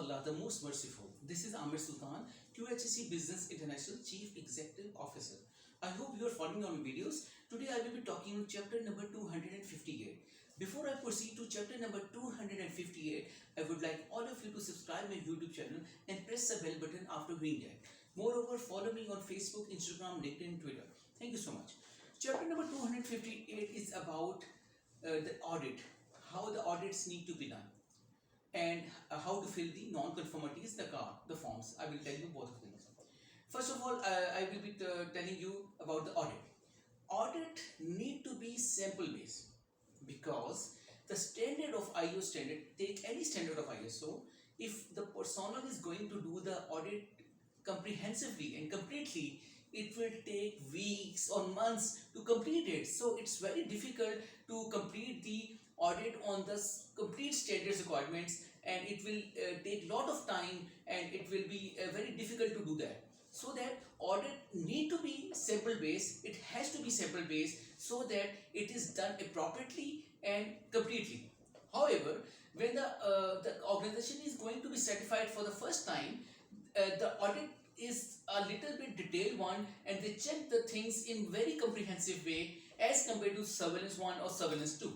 Allah, the most merciful. This is Amir Sultan, QHSE Business International Chief Executive Officer. I hope you are following on videos. Today I will be talking on chapter number 258. Before I proceed to chapter number 258, I would like all of you to subscribe my YouTube channel and press the bell button after doing that. Moreover, follow me on Facebook, Instagram, LinkedIn, Twitter. Thank you so much. Chapter number 258 is about the audit, how the audits need to be done, and how to fill the non-conformities, the forms. I will tell you both of things. First of all, I will be telling you about the audit. Audit need to be sample based because the standard of ISO standard, take any standard of ISO, if the personnel is going to do the audit comprehensively and completely, it will take weeks or months to complete it. So it's very difficult to complete the audit on the complete standards requirements, and it will take lot of time, and it will be very difficult to do that. So that audit need to be sample based, it has to be sample based so that it is done appropriately and completely. However, when the organization is going to be certified for the first time, the audit is a little bit detailed one, and they check the things in very comprehensive way as compared to surveillance 1 or surveillance 2.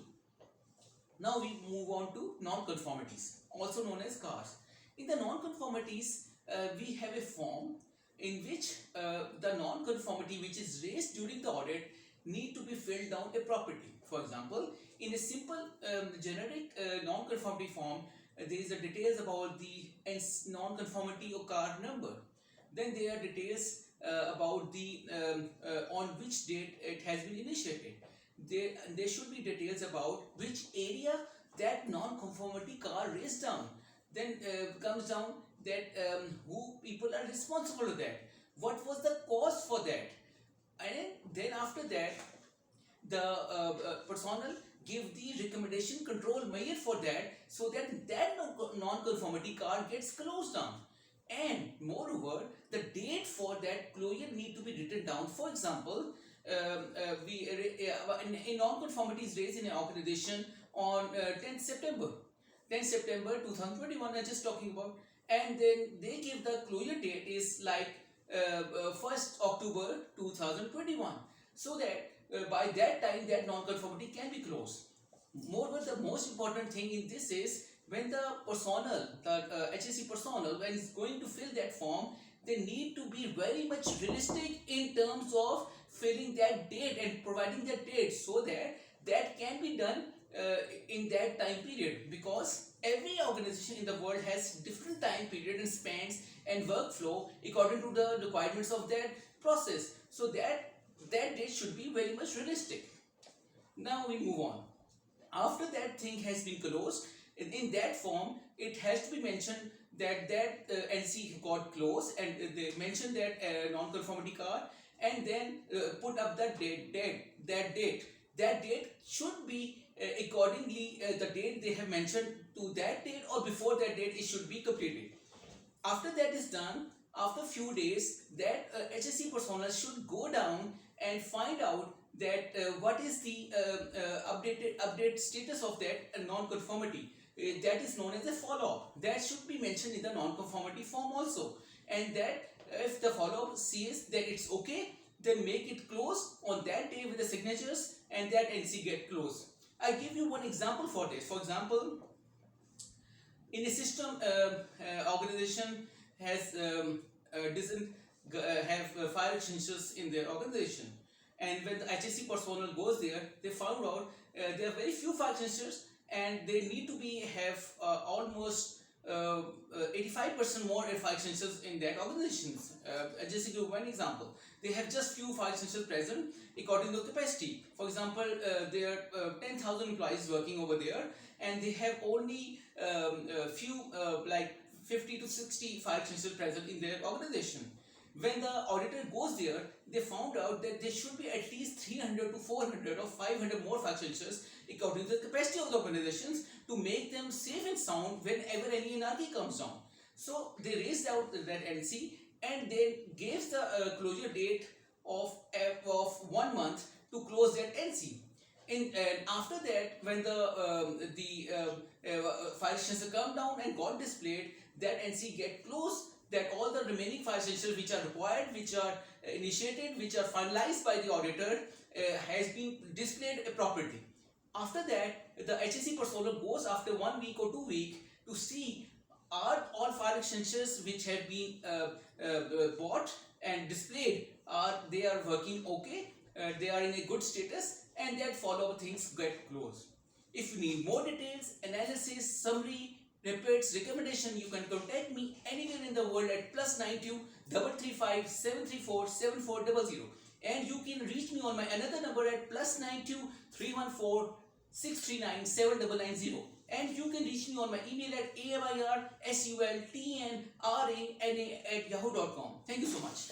Now we move on to non-conformities, also known as CARs. In the non-conformities, we have a form in which the non-conformity which is raised during the audit need to be filled down appropriately. For example, in a simple generic non-conformity form, there is a details about the non-conformity or card number. Then there are details about the on which date it has been initiated. There should be details about which area that non-conformity card raised down. Then comes down that who people are responsible for that, what was the cause for that, and then after that the personnel give the recommendation control measure for that, so that that non-conformity card gets closed down. And moreover, the date for that closure need to be written down. For example, in non-conformities raised in an organization on 10th September 2021, I'm just talking about, and then they give the closure date is like 1st October 2021, so that by that time that non-conformity can be closed. Moreover, the most important thing in this is when the personnel, the HSE personnel, when it's going to fill that form, they need to be very much realistic in terms of filling that date and providing that date, so that that can be done in that time period, because every organization in the world has different time period and spans and workflow according to the requirements of that process, so that date should be very much realistic. Now we move on. After that thing has been closed, in that form it has to be mentioned that NC got closed, and they mention that non-conformity card, and then put up that date should be accordingly the date they have mentioned to that date, or before that date it should be completed. After that is done, after few days, that HSE personnel should go down and find out that what is the update status of that non-conformity. That is known as a follow-up. That should be mentioned in the non-conformity form also, and that if the follow-up says that it's okay, then make it close on that day with the signatures, and that NC get closed. I give you one example for this. For example, in a system organization has doesn't have fire extinguishers in their organization, and when the HSE personnel goes there, they found out there are very few fire extinguishers, and they need to be have almost 85% more fire extinguishers in that organization. Just to give one example, they have just few fire extinguishers present according to capacity. For example, there are 10,000 employees working over there, and they have only few like 50 to 60 fire extinguishers present in their organization. When the auditor goes there, they found out that there should be at least 300 to 400 or 500 more fire extinguishers according to the capacity of the organizations, to make them safe and sound whenever any anarchy comes down. So they raised out that NC, and they gave the closure date of 1 month to close that NC. And after that, when the file extensions come down and got displayed, that NC get closed, that all the remaining file extensions which are required, which are initiated, which are finalized by the auditor, has been displayed properly. After that, the HSE personnel goes after 1 week or 2 weeks to see are all file extensions which have been bought and displayed, are they are working okay, they are in a good status, and that follow-up things get closed. If you need more details, analysis, summary, reports, recommendation, you can contact me anywhere in the world at +92 335 734 7400, and you can reach me on my another number at +92 314 639 7990, and you can reach me on my email at amirsultnra@yahoo.com. Thank you so much.